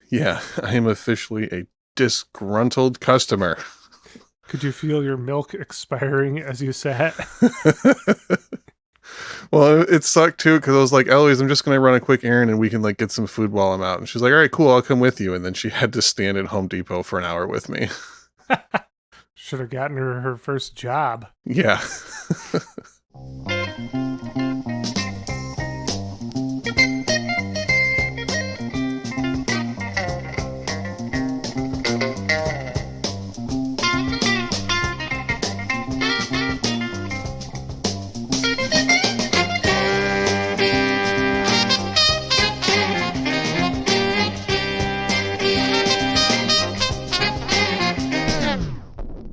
Yeah, I am officially a disgruntled customer. Could you feel your milk expiring as you sat? Well, it sucked too because I was like, Eloise, I'm just gonna run a quick errand and we can like get some food while I'm out. And she's like, all right, cool, I'll come with you. And then she had to stand at Home Depot for an hour with me. Should have gotten her first job. Yeah.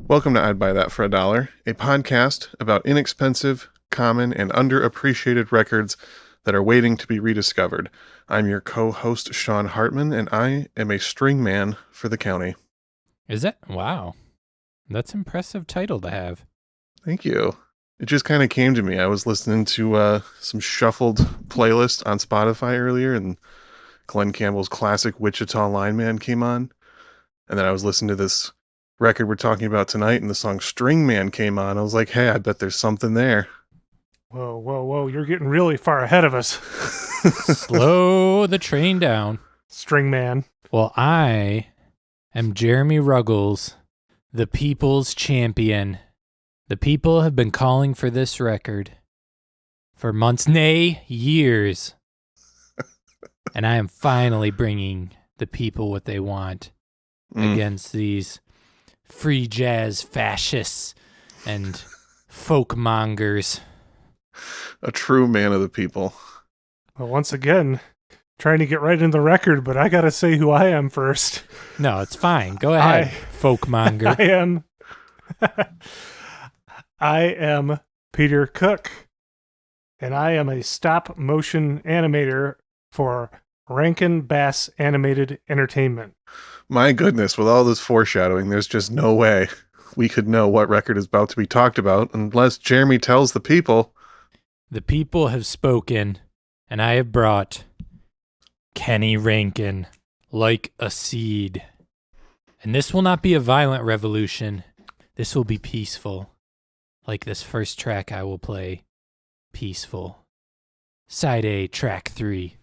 Welcome to I'd Buy That for $1, a podcast about inexpensive, common, and underappreciated records that are waiting to be rediscovered. I'm your co-host, Sean Hartman, and I am a string man for the county. Is that? Wow. That's an impressive title to have. Thank you. It just kind of came to me. I was listening to some shuffled playlist on Spotify earlier, and Glenn Campbell's classic Wichita Lineman came on. And then I was listening to this record we're talking about tonight, and the song String Man came on. I was like, hey, I bet there's something there. Whoa, whoa, whoa. You're getting really far ahead of us, Slow the train down. string man. Well, I am Jeremy Ruggles, the people's champion. The people have been calling for this record for months, nay, years. And I am finally bringing the people what they want against these free jazz fascists and folk mongers. A true man of the people. Well, once again, trying to get right in the record, but I gotta say who I am first. No, it's fine. Go ahead, folk monger. I am Peter Cook, and I am a stop motion animator for Rankin Bass Animated Entertainment. My goodness, with all this foreshadowing, there's just no way we could know what record is about to be talked about unless Jeremy tells the people. The people have spoken, and I have brought Kenny Rankin like a seed. And this will not be a violent revolution. This will be peaceful. Like this first track I will play, Peaceful. Side A, track 3.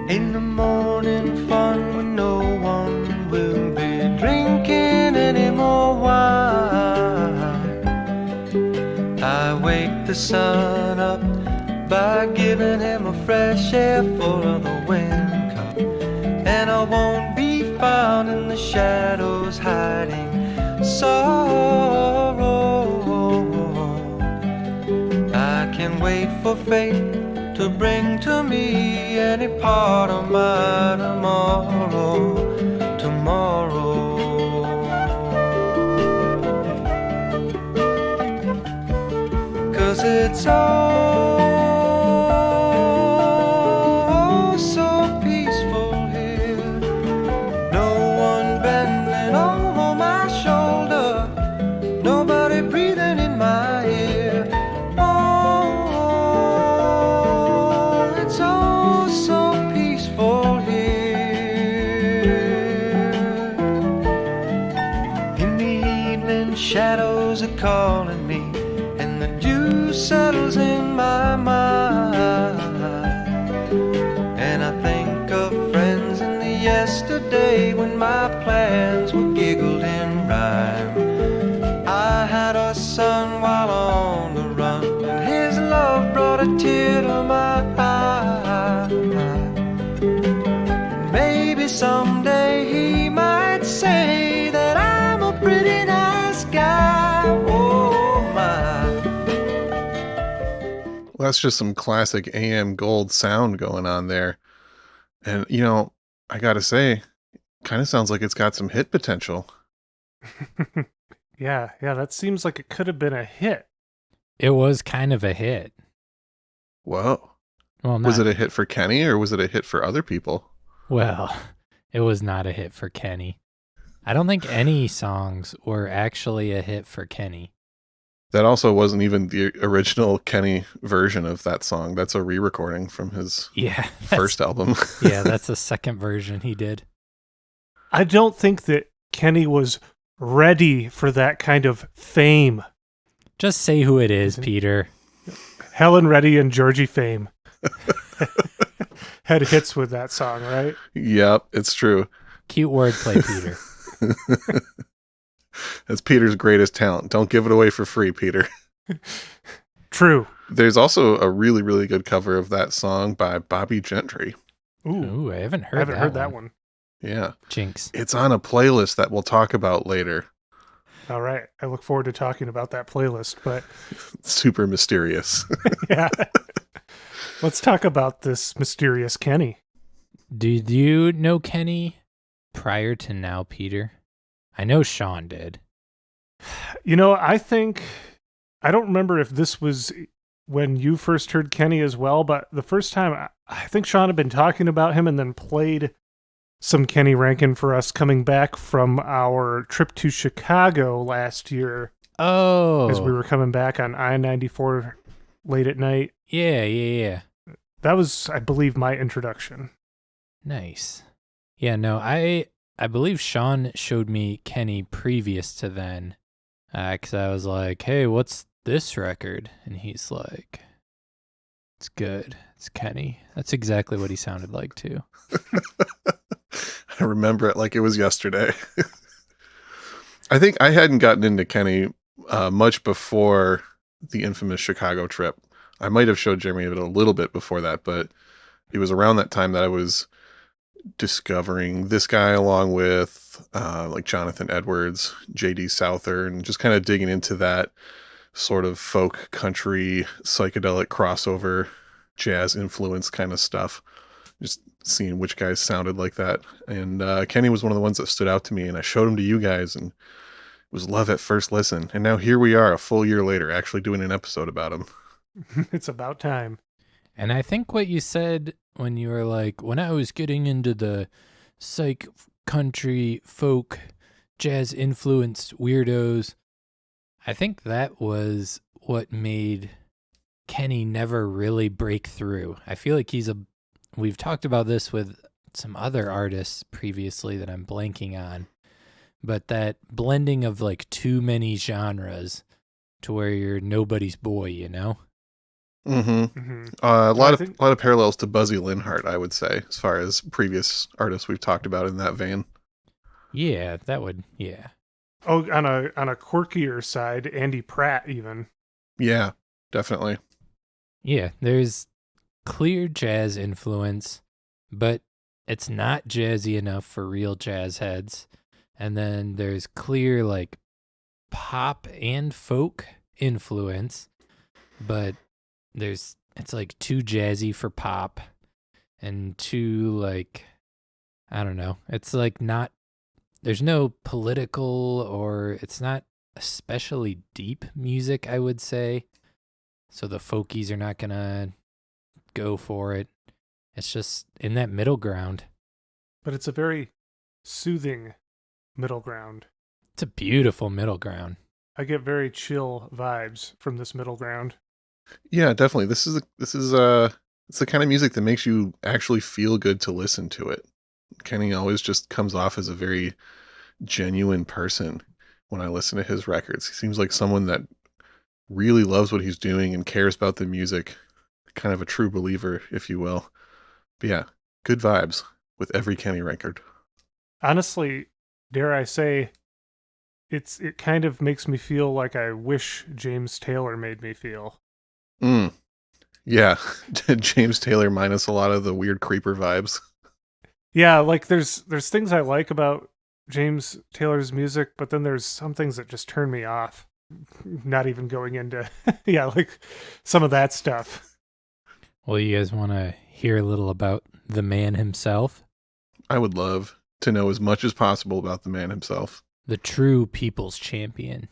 In the morning fun when no one will be drinking any more wine, I wake the sun up by giving him a fresh air full of the wind cup. And I won't be found in the shadows hiding sorrow. I can wait for fate to bring to me any part of my tomorrow. 'Cause it's all so peaceful here. No one bending over my shoulder, nobody breathing in my ear. Oh, it's all so peaceful here. In the evening, shadows are calling me, and the dew settles in my mind. And I think of friends in the yesterday when my plans were giggled in rhyme. I had a son while on the run, and his love brought a tear to my eye. Maybe someday he might say that I'm a pretty nice guy. Oh my. Well, that's just some classic AM gold sound going on there. And, you know, I gotta say, kind of sounds like it's got some hit potential. Yeah, that seems like it could have been a hit. It was kind of a hit. Whoa. Well, Was not it a hit for Kenny or was it a hit for other people? well. It was not a hit for Kenny. I don't think any songs were actually a hit for Kenny. That also wasn't even the original Kenny version of that song. That's a re-recording from his Yeah, first album. yeah, that's the second version he did. I don't think that Kenny was ready for that kind of fame. Just say who it is, Peter. Helen Reddy and Georgie Fame had hits with that song, right? Yep, it's true. Cute wordplay, Peter. That's Peter's greatest talent. Don't give it away for free, Peter. True. There's also a really, really good cover of that song by Bobby Gentry. Ooh, I haven't heard I haven't heard that one. Yeah. Jinx. It's on a playlist that we'll talk about later. All right. I look forward to talking about that playlist, but Super mysterious. yeah. Let's talk about this mysterious Kenny. Did you know Kenny prior to now, Peter? I know Sean did. You know, I don't remember if this was when you first heard Kenny as well, but the first time, I think Sean had been talking about him and then played some Kenny Rankin for us coming back from our trip to Chicago last year. Oh. As we were coming back on I-94 late at night. Yeah. That was, I believe, my introduction. Nice. Yeah, no, I believe Sean showed me Kenny previous to then, because I was like, hey, what's this record? And he's like, it's good. It's Kenny. That's exactly what he sounded like, too. I remember it like it was yesterday. I think I hadn't gotten into Kenny much before the infamous Chicago trip. I might have showed Jeremy it a little bit before that, but it was around that time that I was discovering this guy along with like Jonathan Edwards, J.D. Souther, and just kind of digging into that sort of folk country psychedelic crossover jazz influence kind of stuff. Just seeing which guys sounded like that. And Kenny was one of the ones that stood out to me, and I showed him to you guys, and it was love at first listen. And now here we are a full year later actually doing an episode about him. It's about time. And I think what you said when you were like, when I was getting into the psych country folk jazz influenced weirdos, I think that was what made Kenny never really break through. I feel like we've talked about this with some other artists previously that I'm blanking on, but that blending of like too many genres to where you're nobody's boy, you know? A lot of parallels to Buzzy Linhart, I would say, as far as previous artists we've talked about in that vein. Yeah, that would, yeah. Oh, on a quirkier side, Andy Pratt even. Yeah, definitely. Yeah, there's clear jazz influence, but it's not jazzy enough for real jazz heads. And then there's clear like pop and folk influence, but it's like too jazzy for pop and too like, I don't know. It's like not, there's no political or it's not especially deep music, I would say. So the folkies are not going to go for it. It's just in that middle ground. But it's a very soothing middle ground. It's a beautiful middle ground. I get very chill vibes from this middle ground. Yeah, definitely. This is it's the kind of music that makes you actually feel good to listen to it. Kenny always just comes off as a very genuine person when I listen to his records. He seems like someone that really loves what he's doing and cares about the music. Kind of a true believer, if you will. But yeah, good vibes with every Kenny record. Honestly, dare I say, it kind of makes me feel like I wish James Taylor made me feel. Yeah, James Taylor minus a lot of the weird creeper vibes. Yeah, like there's things I like about James Taylor's music, but then there's some things that just turn me off. Not even going into, yeah, like some of that stuff. Well, you guys want to hear a little about the man himself? I would love to know as much as possible about the man himself. The true people's champion,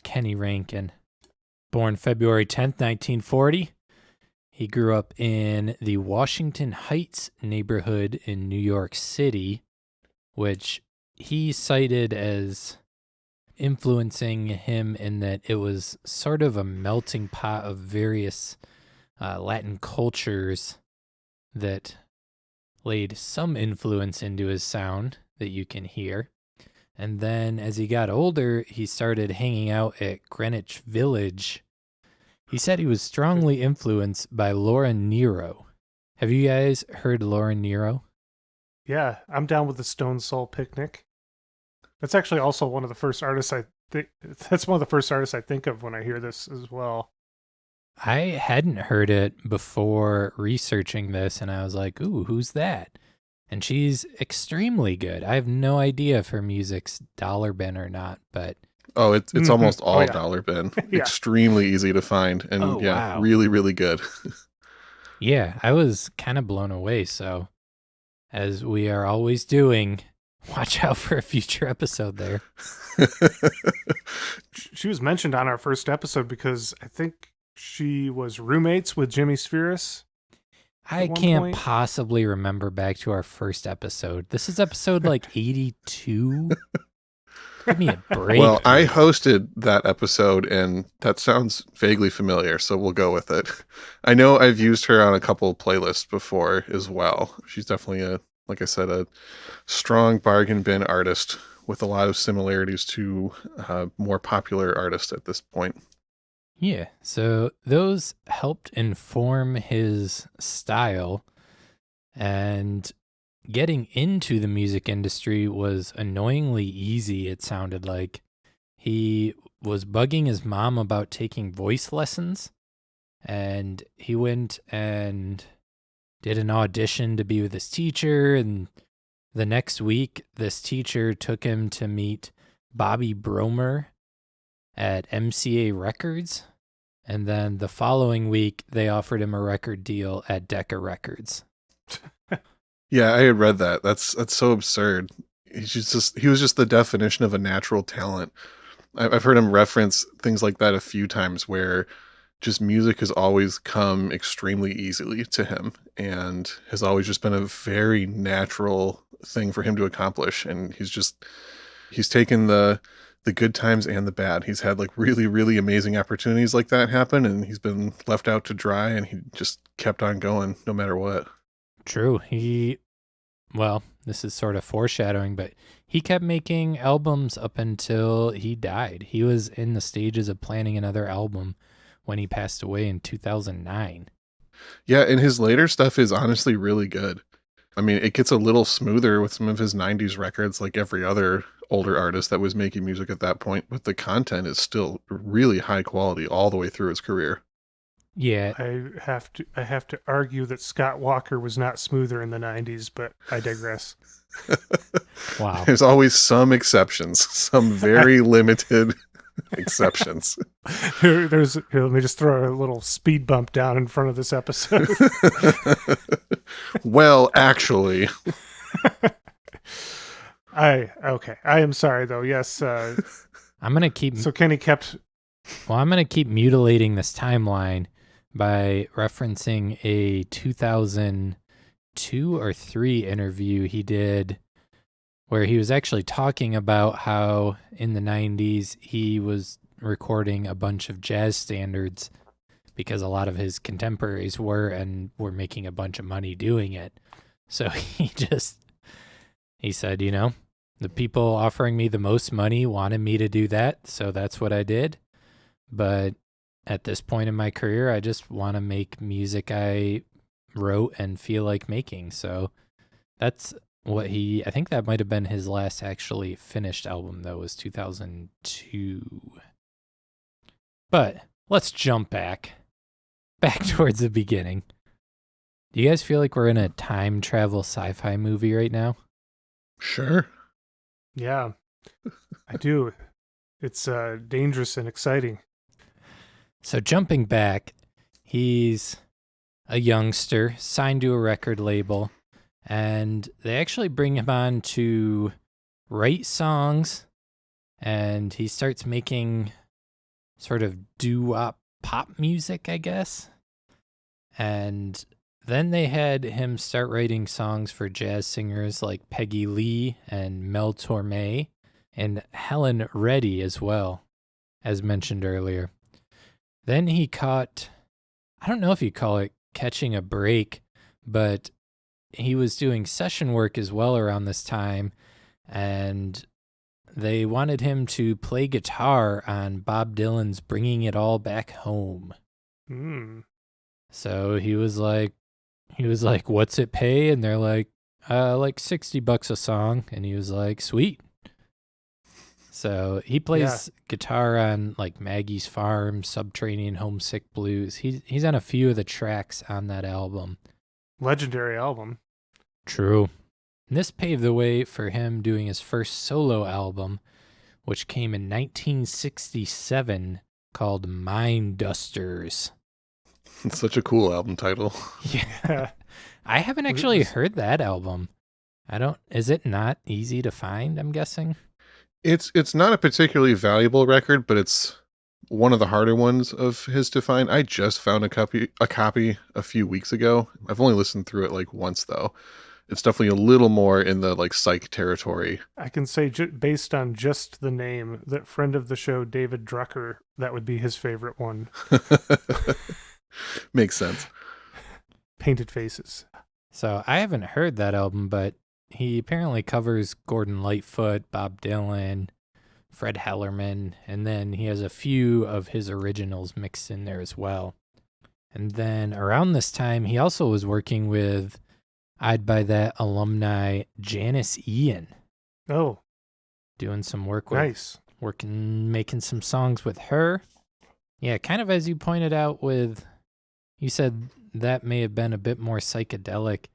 Kenny Rankin. Born February 10th, 1940. He grew up in the Washington Heights neighborhood in New York City, which he cited as influencing him in that it was sort of a melting pot of various Latin cultures that laid some influence into his sound that you can hear. And then as he got older, he started hanging out at Greenwich Village. He said he was strongly influenced by Laura Nyro. Have you guys heard Laura Nyro? Yeah, I'm down with the Stone Soul Picnic. That's actually also one of the first artists I think. That's one of the first artists I think of when I hear this as well. I hadn't heard it before researching this, and I was like, ooh, who's that? And she's extremely good. I have no idea if her music's dollar bin or not, but... Oh, it's Mhm. almost all Oh, yeah. dollar bin. Yeah. Extremely easy to find, and Oh, wow. really, really good. Yeah, I was kind of blown away, so as we are always doing, watch out for a future episode there. She was mentioned on our first episode because I think she was roommates with Jimmy Spheris. I At one can't point- possibly remember back to our first episode. This is episode like 82. Give me a break. Well, I hosted that episode, and that sounds vaguely familiar, so we'll go with it. I know I've used her on a couple of playlists before as well. She's definitely like I said, a strong bargain bin artist with a lot of similarities to more popular artists at this point. Yeah, so those helped inform his style, and getting into the music industry was annoyingly easy, it sounded like. He was bugging his mom about taking voice lessons, and he went and did an audition to be with his teacher, and the next week, this teacher took him to meet Bobby Bromer at MCA Records. And then the following week, they offered him a record deal at Decca Records. Yeah, I had read that. That's so absurd. He was just the definition of a natural talent. I've heard him reference things like that a few times, where just music has always come extremely easily to him and has always just been a very natural thing for him to accomplish. And he's taken the good times and the bad. He's had like really, really amazing opportunities like that happen, and he's been left out to dry, and he just kept on going no matter what. True. Well, this is sort of foreshadowing, but he kept making albums up until he died. He was in the stages of planning another album when he passed away in 2009. Yeah, and his later stuff is honestly really good. I mean, it gets a little smoother with some of his 90s records, like every other older artist that was making music at that point, but the content is still really high quality all the way through his career. Yeah, I have to argue that Scott Walker was not smoother in the 90s, but I digress. wow. There's always some exceptions, some very limited exceptions. Here, let me just throw a little speed bump down in front of this episode. Well, actually, I am sorry though. Yes. I'm going to keep So Kenny kept. Well, I'm going to keep mutilating this timeline by referencing a 2002 or 3 interview he did where he was actually talking about how in the 90s he was recording a bunch of jazz standards because a lot of his contemporaries were making a bunch of money doing it. So he said, the people offering me the most money wanted me to do that, so that's what I did. But at this point in my career, I just want to make music I wrote and feel like making. So that's what I think that might have been his last actually finished album, though, was 2002. But let's jump back towards the beginning. Do you guys feel like we're in a time travel sci-fi movie right now? sure. Yeah, I do. It's dangerous and exciting. So jumping back, he's a youngster signed to a record label, and they actually bring him on to write songs, and he starts making sort of doo-wop pop music, I guess. And then they had him start writing songs for jazz singers like Peggy Lee and Mel Torme and Helen Reddy as well, as mentioned earlier. Then he caught, I don't know if you call it catching a break, but he was doing session work as well around this time, and they wanted him to play guitar on Bob Dylan's Bringing It All Back Home. So he was like, what's it pay? And they're like $60 a song. And he was like, sweet. So he plays guitar on like Maggie's Farm, Subterranean Homesick Blues. He's on a few of the tracks on that album. Legendary album. True. And this paved the way for him doing his first solo album, which came in 1967, called Mind Dusters. It's such a cool album title. Yeah. I haven't actually heard that album. Is it not easy to find, I'm guessing? It's not a particularly valuable record, but it's one of the harder ones of his to find. I just found a copy a few weeks ago. I've only listened through it like once though. It's definitely a little more in the like psych territory. I can say based on just the name, that friend of the show, David Drucker, that would be his favorite one. Makes sense. Painted Faces. So I haven't heard that album, but he apparently covers Gordon Lightfoot, Bob Dylan, Fred Hellerman, and then he has a few of his originals mixed in there as well. And then around this time, he also was working with I'd Buy That alumni Janice Ian. Oh. Doing some work with, nice. Making some songs with her. Yeah, kind of as you pointed out with, you said that may have been a bit more psychedelic.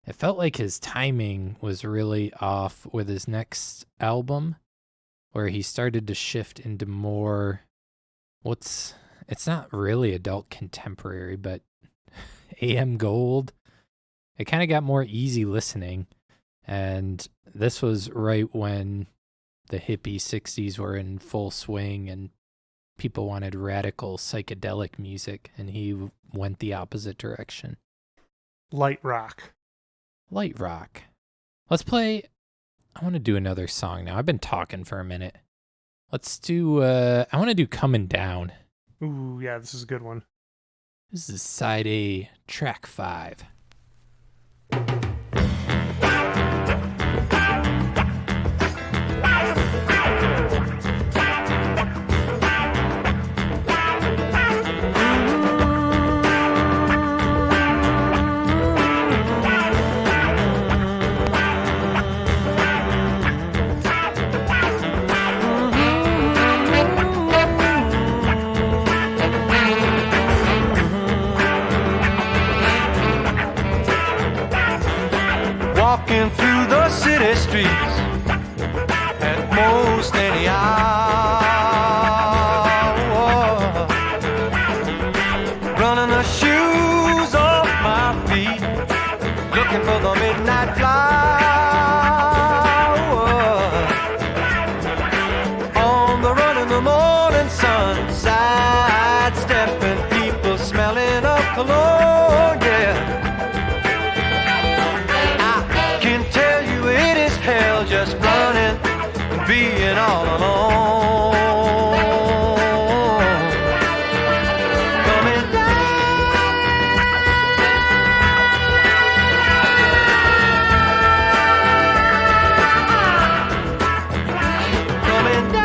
It felt like his timing was really off with his next album, where he started to shift into more, it's not really adult contemporary, but AM Gold. It kind of got more easy listening, and this was right when the hippie 60s were in full swing and people wanted radical psychedelic music, and he went the opposite direction. Light rock. Let's play. I want to do another song now. I've been talking for a minute. Let's do, I want to do Coming Down. Ooh, yeah, this is a good one. This is side A, track 5. Walking through the city streets at most any hour, running the shoes off my feet, looking for the midnight flower. On the run in the morning sun, sidestepping people smelling of cologne, yeah. Just running and being all alone. Coming down, coming down.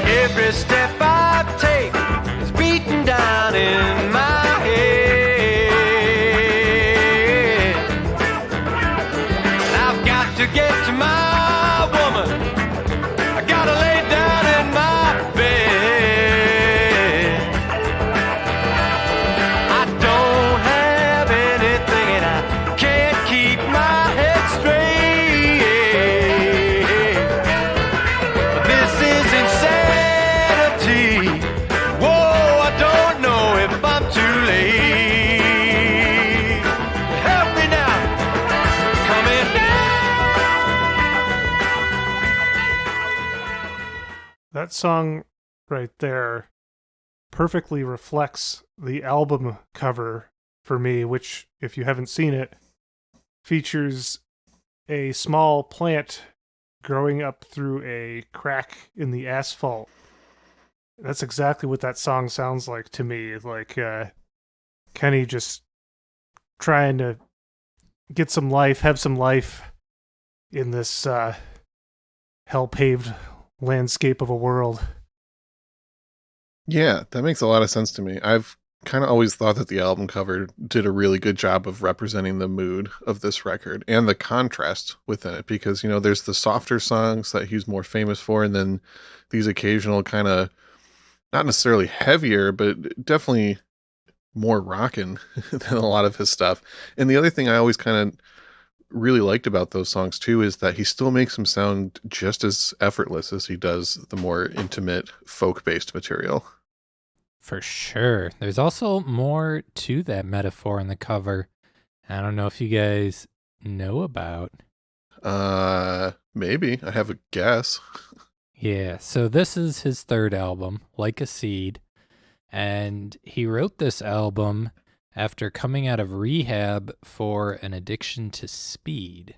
Every step I take is beating down in my head. And I've got to get to my woman. I gotta lay down in my bed. I don't have anything and I can't keep my head straight. But this is That song right there perfectly reflects the album cover for me, which, if you haven't seen it, features a small plant growing up through a crack in the asphalt. That's exactly what that song sounds like to me. Like Kenny just trying to get some life, have some life in this hell paved landscape of a world. Yeah, that makes a lot of sense to me. I've kind of always thought that the album cover did a really good job of representing the mood of this record and the contrast within it because, there's the softer songs that he's more famous for, and then these occasional kind of not necessarily heavier, but definitely more rockin' than a lot of his stuff. And the other thing I always kind of really liked about those songs too is that he still makes them sound just as effortless as he does the more intimate folk-based material. For sure. There's also more to that metaphor in the cover. I don't know if you guys know about. Maybe. I have a guess. Yeah, so this is his third album, Like a Seed, and he wrote this album after coming out of rehab for an addiction to speed.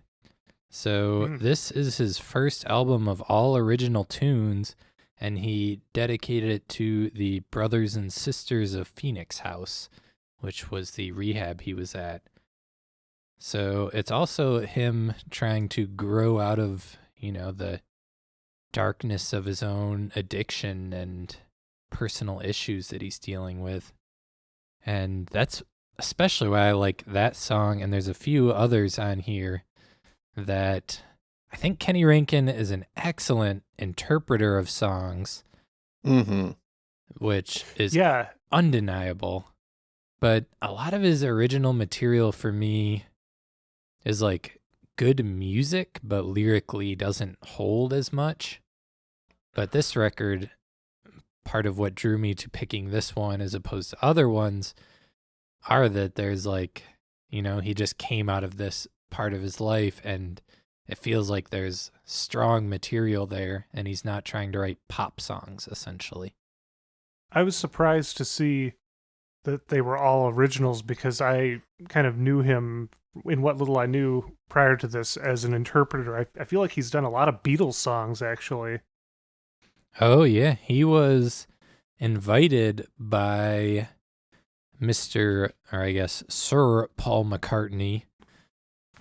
So this is his first album of all original tunes, and he dedicated it to the Brothers and Sisters of Phoenix House, which was the rehab he was at. So it's also him trying to grow out of, the darkness of his own addiction and personal issues that he's dealing with. And that's especially why I like that song. And there's a few others on here that I think Kenny Rankin is an excellent interpreter of songs, which is undeniable. But a lot of his original material for me is like good music, but lyrically doesn't hold as much. But this record, part of what drew me to picking this one as opposed to other ones are that there's like, he just came out of this part of his life and it feels like there's strong material there and he's not trying to write pop songs, essentially. I was surprised to see that they were all originals because I kind of knew him in what little I knew prior to this as an interpreter. I feel like he's done a lot of Beatles songs, actually. Oh, yeah. He was invited by Mr., or I guess Sir Paul McCartney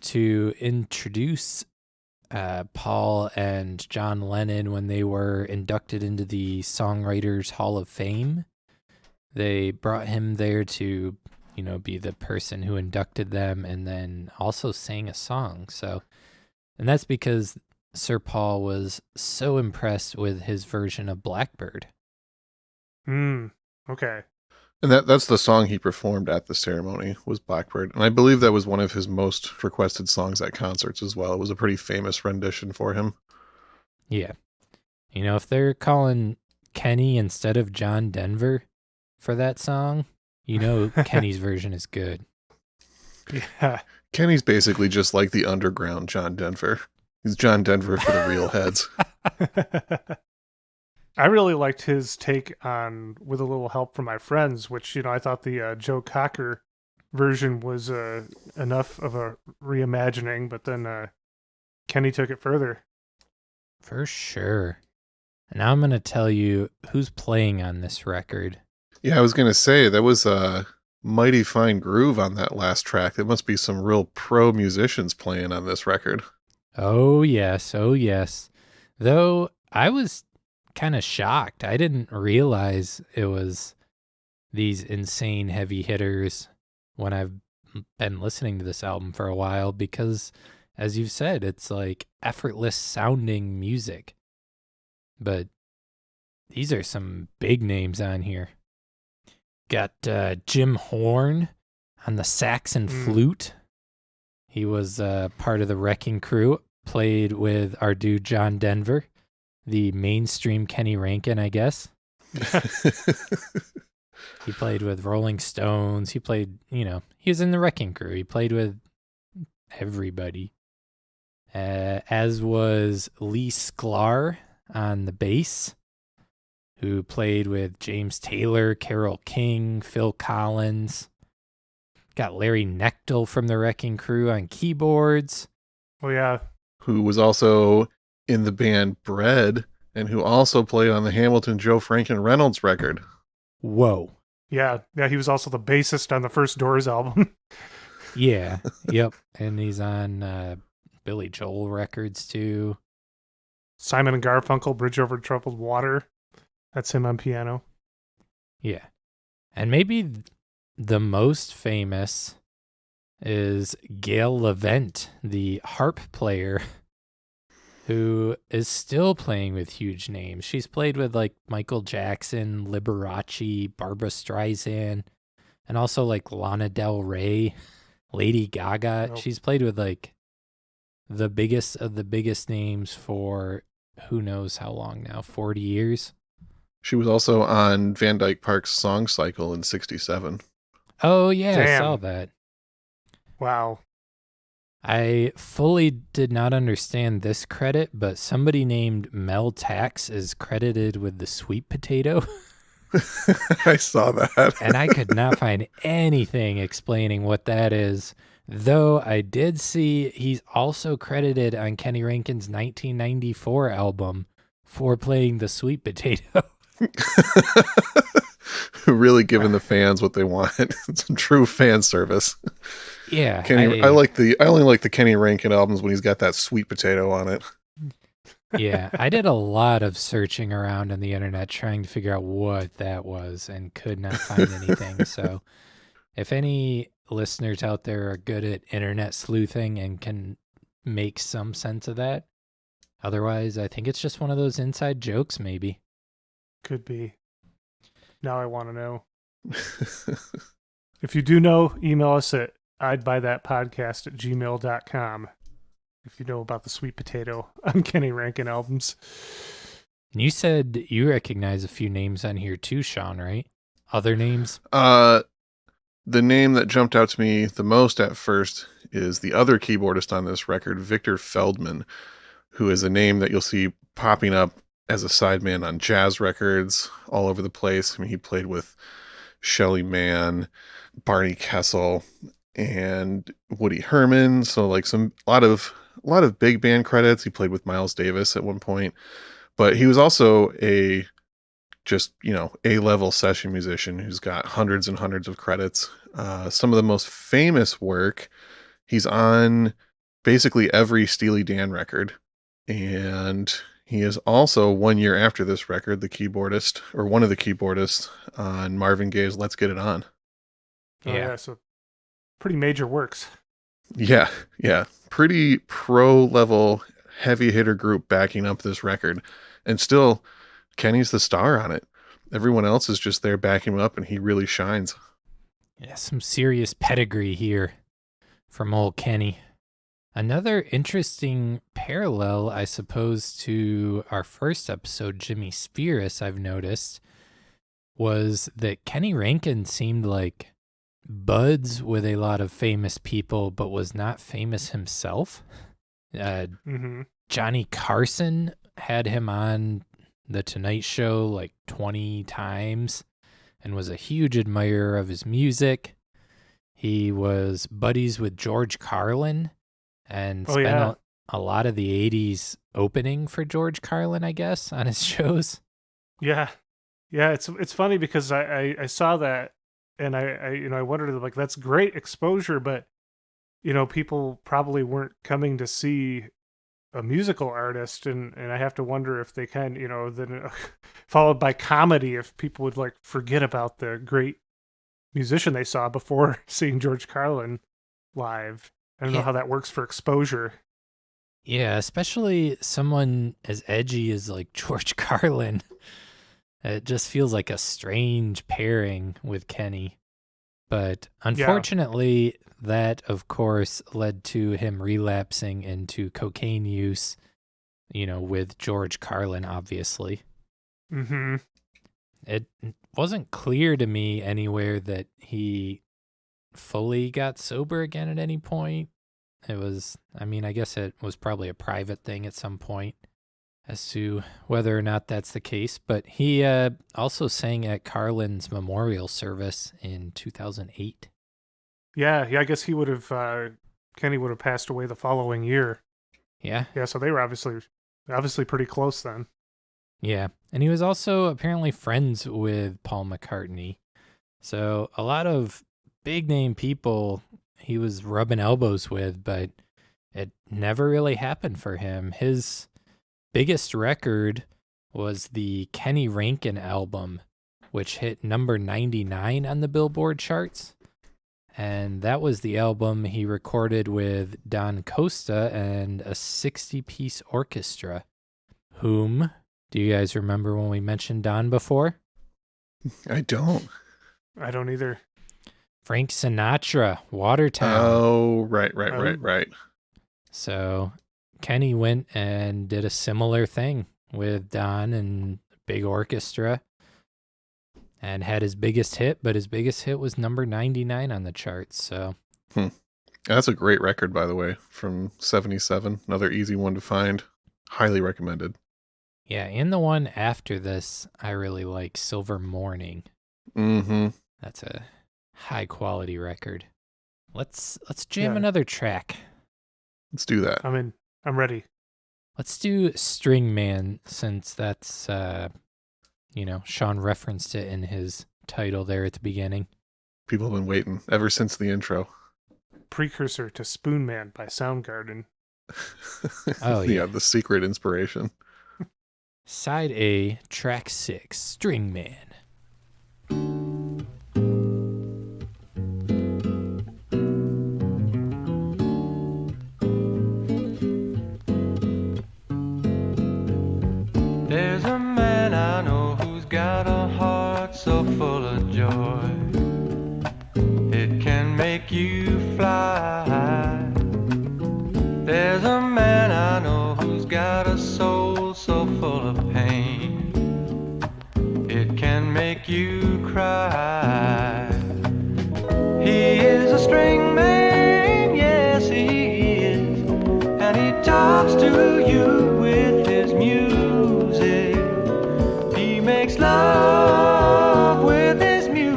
to introduce Paul and John Lennon when they were inducted into the Songwriters Hall of Fame. They brought him there to, be the person who inducted them and then also sang a song. So, and that's because Sir Paul was so impressed with his version of Blackbird. Okay. And that's the song he performed at the ceremony was Blackbird. And I believe that was one of his most requested songs at concerts as well. It was a pretty famous rendition for him. Yeah. If they're calling Kenny instead of John Denver for that song, Kenny's version is good. Yeah. Kenny's basically just like the underground John Denver. He's John Denver for the real heads. I really liked his take on With a Little Help from My Friends, which, I thought the Joe Cocker version was enough of a reimagining, but then Kenny took it further. For sure. And now I'm going to tell you who's playing on this record. Yeah, I was going to say, that was a mighty fine groove on that last track. There must be some real pro musicians playing on this record. Oh, yes. Oh, yes. Though I was kind of shocked. I didn't realize it was these insane heavy hitters when I've been listening to this album for a while because, as you've said, it's like effortless sounding music. But these are some big names on here. Got Jim Horn on the sax and flute. He was part of the Wrecking Crew, played with our dude John Denver, the mainstream Kenny Rankin, I guess. He played with Rolling Stones. He played, he was in the Wrecking Crew. He played with everybody. As was Lee Sklar on the bass. who played with James Taylor, Carole King, Phil Collins. Got Larry Knechtel from the Wrecking Crew on keyboards. Oh, yeah. Who was also in the band Bread, and who also played on the Hamilton Joe Franken Reynolds record. Whoa. Yeah. Yeah. He was also the bassist on the first Doors album. Yeah. Yep. And he's on Billy Joel records too. Simon and Garfunkel, Bridge Over Troubled Water. That's him on piano. Yeah. And maybe the most famous is Gail Levent, the harp player, who is still playing with huge names. She's played with like Michael Jackson, Liberace, Barbra Streisand, and also like Lana Del Rey, Lady Gaga. Nope. She's played with like the biggest of the biggest names for who knows how long now, 40 years. She was also on Van Dyke Park's Song Cycle in 67. Oh, yeah, I Damn. saw that. Wow. I fully did not understand this credit, but somebody named Mel Tax is credited with the sweet potato. I saw that. And I could not find anything explaining what that is, though I did see he's also credited on Kenny Rankin's 1994 album for playing the sweet potato. Really giving the fans what they want. It's true fan service. Yeah. I only like the Kenny Rankin albums when he's got that sweet potato on it. Yeah, I did a lot of searching around on the internet trying to figure out what that was and could not find anything. So if any listeners out there are good at internet sleuthing and can make some sense of that, otherwise, I think it's just one of those inside jokes, maybe. Could be. Now I want to know. If you do know, email us at idbuythatpodcast@gmail.com if you know about the sweet potato on Kenny Rankin albums. And you said you recognize a few names on here too, Sean, right? Other names? The name that jumped out to me the most at first is the other keyboardist on this record, Victor Feldman, who is a name that you'll see popping up as a sideman on jazz records all over the place. I mean, he played with Shelly Manne, Barney Kessel, and Woody Herman. So like a lot of big band credits. He played with Miles Davis at one point, but he was also a A-level session musician who's got hundreds and hundreds of credits. Some of the most famous work, he's on basically every Steely Dan record. And he is also 1 year after this record, the keyboardist, or one of the keyboardists on Marvin Gaye's Let's Get It On. Oh, yeah. So pretty major works. Yeah. Pretty pro-level heavy hitter group backing up this record. And still, Kenny's the star on it. Everyone else is just there backing him up, and he really shines. Yeah, some serious pedigree here from old Kenny. Another interesting parallel, I suppose, to our first episode, Jimmy Spears, I've noticed, was that Kenny Rankin seemed like buds with a lot of famous people, but was not famous himself. Johnny Carson had him on The Tonight Show like 20 times and was a huge admirer of his music. He was buddies with George Carlin and spent a lot of the 80s opening for George Carlin, I guess, on his shows. Yeah. It's funny because I saw that and I wondered, like, that's great exposure, but people probably weren't coming to see a musical artist, and I have to wonder if they then followed by comedy, if people would like forget about the great musician they saw before seeing George Carlin live. I don't know how that works for exposure. Yeah, especially someone as edgy as like George Carlin. It just feels like a strange pairing with Kenny. But unfortunately, that, of course, led to him relapsing into cocaine use, with George Carlin, obviously. Mm-hmm. It wasn't clear to me anywhere that he fully got sober again at any point. It was, I guess it was probably a private thing at some point. as to whether or not that's the case, but he also sang at Carlin's memorial service in 2008. Yeah, I guess he would have Kenny would have passed away the following year. Yeah. Yeah, so they were obviously pretty close then. Yeah. And he was also apparently friends with Paul McCartney. So a lot of big name people he was rubbing elbows with, but it never really happened for him. His biggest record was the Kenny Rankin album, which hit number 99 on the Billboard charts. And that was the album he recorded with Don Costa and a 60-piece orchestra. Whom, do you guys remember when we mentioned Don before? I don't. I don't either. Frank Sinatra, Watertown. Oh, right. So Kenny went and did a similar thing with Don and big orchestra and had his biggest hit, but his biggest hit was number 99 on the charts. So That's a great record, by the way, from 77. Another easy one to find. Highly recommended. yeah, and the one after this, I really like, Silver Morning. Mm-hmm. That's a high quality record. Let's jam another track. Let's do that. I'm ready. Let's do String Man, since that's Sean referenced it in his title there at the beginning. People have been waiting ever since the intro. Precursor to Spoon Man by Soundgarden. Oh, yeah. The secret inspiration. Side A, track 6, String Man. There's a man I know who's got a heart so full of joy it can make you fly. There's a man I know who's got a soul so full of pain it can make you cry. He is a string man, yes he is, and he talks to you with his music. He makes love with his music.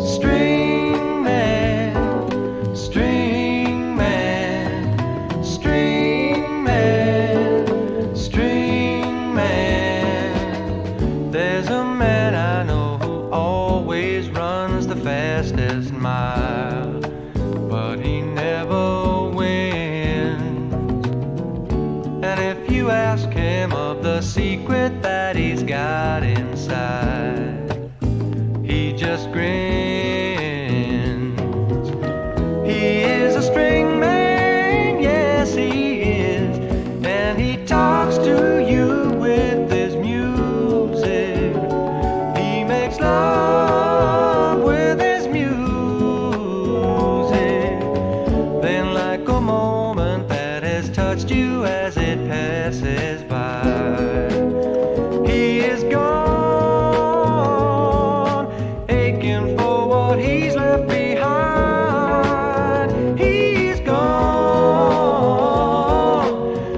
String man, string man, string man, string man. There's a man I know who always runs the fastest mile, but he never wins. And if you ask him of the secret that he's got inside, he just grins. He is a string man, yes he is, and he talks to you with his music. He makes love with his music. Then like a moment that has touched you as it passes by, he is gone, aching for what he's left behind. He's gone,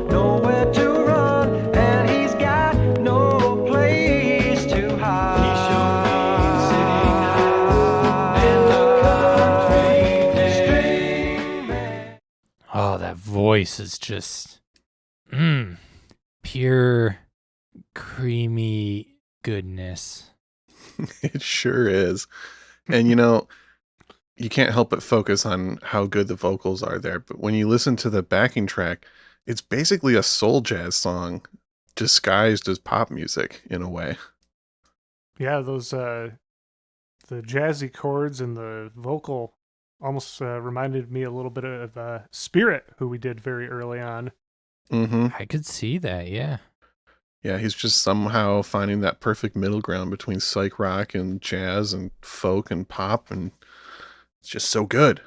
nowhere to run, and he's got no place to hide. He showed me sitting out in the country. Oh, that voice is just pure creamy goodness. It sure is. And you can't help but focus on how good the vocals are there. But when you listen to the backing track, it's basically a soul jazz song disguised as pop music in a way. Yeah, those the jazzy chords and the vocal almost reminded me a little bit of Spirit, who we did very early on. Mm-hmm. I could see that, yeah. Yeah, he's just somehow finding that perfect middle ground between psych rock and jazz and folk and pop, and it's just so good.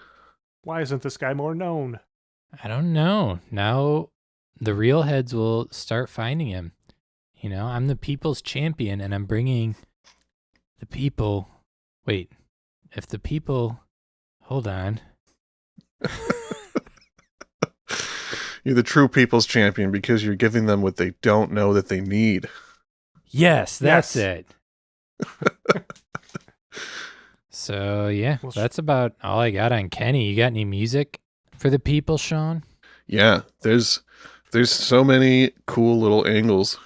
Why isn't this guy more known? I don't know. Now the real heads will start finding him. I'm the people's champion, and I'm bringing the people. Wait, if the people. Hold on. You're the true people's champion because you're giving them what they don't know that they need. Yes, that's Yes. it. So, yeah, Well, that's about all I got on Kenny. You got any music for the people, Sean? Yeah, there's so many cool little angles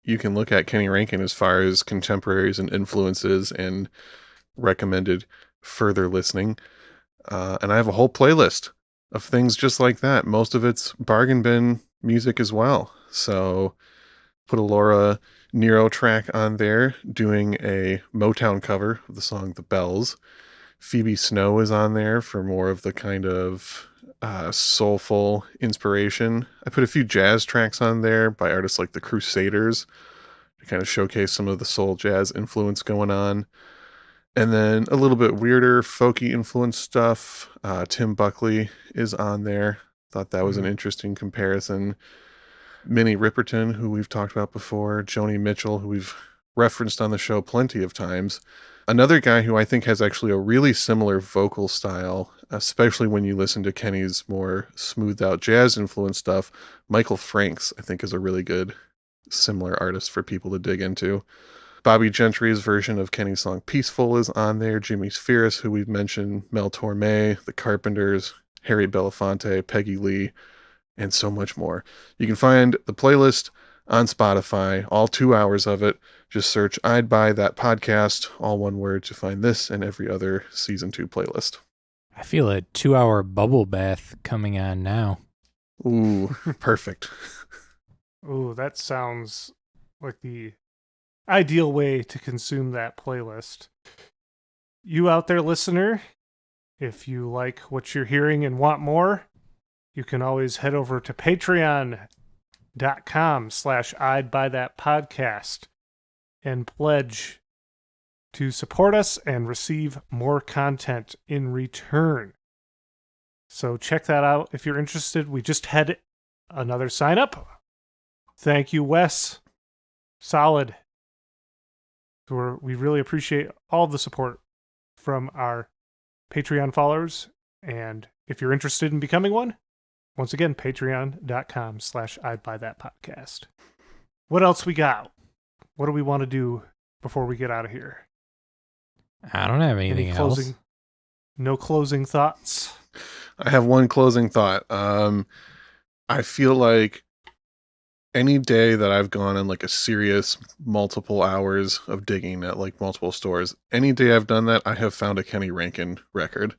you can look at Kenny Rankin as far as contemporaries and influences and recommended further listening. And I have a whole playlist of things just like that. Most of it's bargain bin music as well. So put a Laura Nero track on there doing a Motown cover of the song The Bells. Phoebe Snow is on there for more of the kind of soulful inspiration. I put a few jazz tracks on there by artists like the Crusaders to kind of showcase some of the soul jazz influence going on. And then a little bit weirder, folky influence stuff. Tim Buckley is on there. Thought that was an interesting comparison. Minnie Riperton, who we've talked about before. Joni Mitchell, who we've referenced on the show plenty of times. Another guy who I think has actually a really similar vocal style, especially when you listen to Kenny's more smoothed out jazz influence stuff. Michael Franks, I think, is a really good similar artist for people to dig into. Bobby Gentry's version of Kenny's song Peaceful is on there. Jimmy Spheris, who we've mentioned, Mel Torme, The Carpenters, Harry Belafonte, Peggy Lee, and so much more. You can find the playlist on Spotify, all 2 hours of it. Just search I'd Buy That Podcast, all one word, to find this and every other Season 2 playlist. I feel a 2-hour bubble bath coming on now. Ooh, perfect. Ooh, that sounds like the ideal way to consume that playlist. You out there, listener, if you like what you're hearing and want more, you can always head over to patreon.com/I'd Buy That Podcast and pledge to support us and receive more content in return. So check that out if you're interested. We just had another sign up. Thank you, Wes. Solid. We really appreciate all the support from our Patreon followers. And if you're interested in becoming one, once again, patreon.com/I'd Buy That Podcast. What else we got? What do we want to do before we get out of here? I don't have anything else. No closing thoughts? I have one closing thought. I feel like any day that I've gone on like a serious multiple hours of digging at like multiple stores, any day I've done that, I have found a Kenny Rankin record.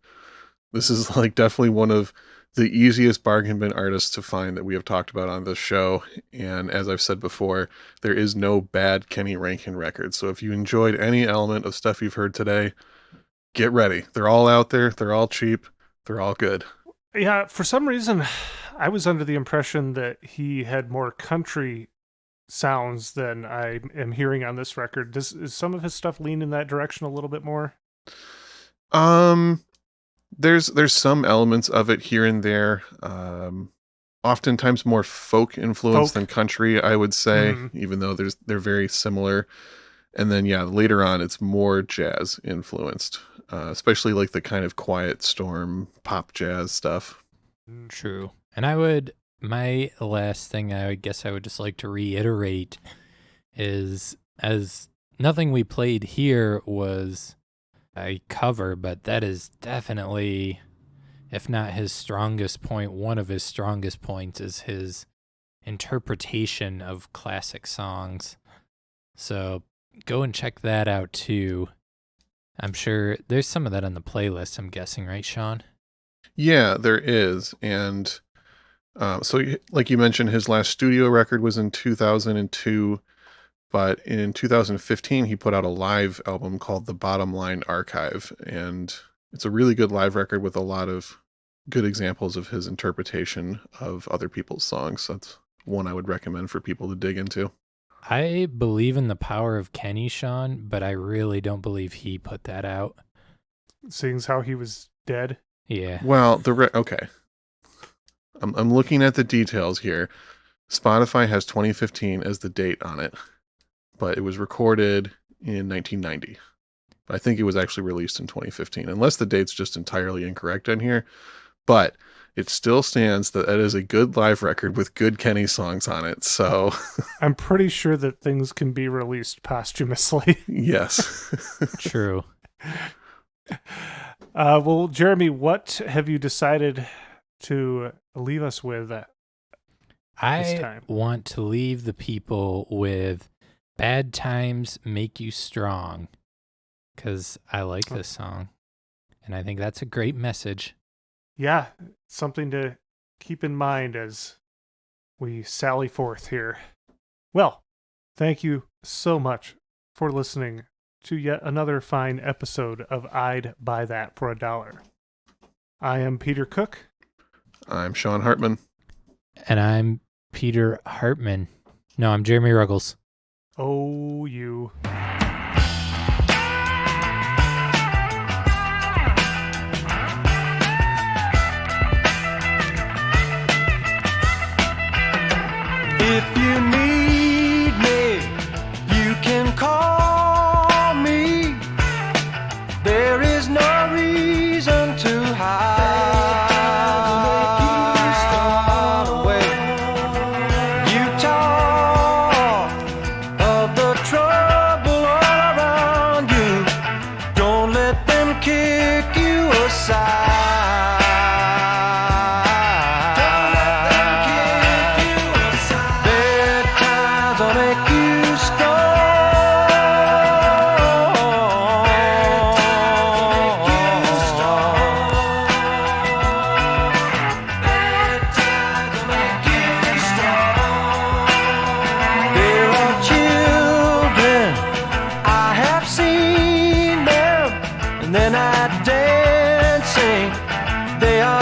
This is like definitely one of the easiest bargain bin artists to find that we have talked about on this show. And as I've said before, there is no bad Kenny Rankin record. So if you enjoyed any element of stuff you've heard today, get ready. They're all out there. They're all cheap. They're all good. Yeah, for some reason, I was under the impression that he had more country sounds than I am hearing on this record. Is some of his stuff lean in that direction a little bit more? There's some elements of it here and there. Oftentimes more folk influence than country, I would say, even though they're very similar. And then later on it's more jazz influenced, especially like the kind of Quiet Storm pop jazz stuff. True. And my last thing I guess I would just like to reiterate is, as nothing we played here was a cover, but that is definitely, if not his strongest point, one of his strongest points is his interpretation of classic songs. So go and check that out too. I'm sure there's some of that on the playlist, I'm guessing, right, Sean? Yeah, there is. And so like you mentioned, his last studio record was in 2002. But in 2015, he put out a live album called The Bottom Line Archive. And it's a really good live record with a lot of good examples of his interpretation of other people's songs. That's one I would recommend for people to dig into. I believe in the power of Kenny, Sean, but I really don't believe he put that out. Seeing as how he was dead? Yeah. Well, okay. I'm looking at the details here. Spotify has 2015 as the date on it, but it was recorded in 1990. I think it was actually released in 2015, unless the date's just entirely incorrect in here. But it still stands that it is a good live record with good Kenny songs on it. So, I'm pretty sure that things can be released posthumously. yes. True. Well, Jeremy, what have you decided to leave us with this I time? want to leave the people with Bad Times Make You Strong, because I like this song. And I think that's a great message. Yeah, something to keep in mind as we sally forth here. Well, thank you so much for listening to yet another fine episode of I'd Buy That for $1. I am Peter Cook. I'm Sean Hartman. And I'm Peter Hartman. No, I'm Jeremy Ruggles. Oh, you. If you need me, you can call me. There is no reason to hide away. You talk of the trouble all around you. Don't let them kick you aside. Bad times will make you strong. There are children, I have seen them, and they're not dancing, they are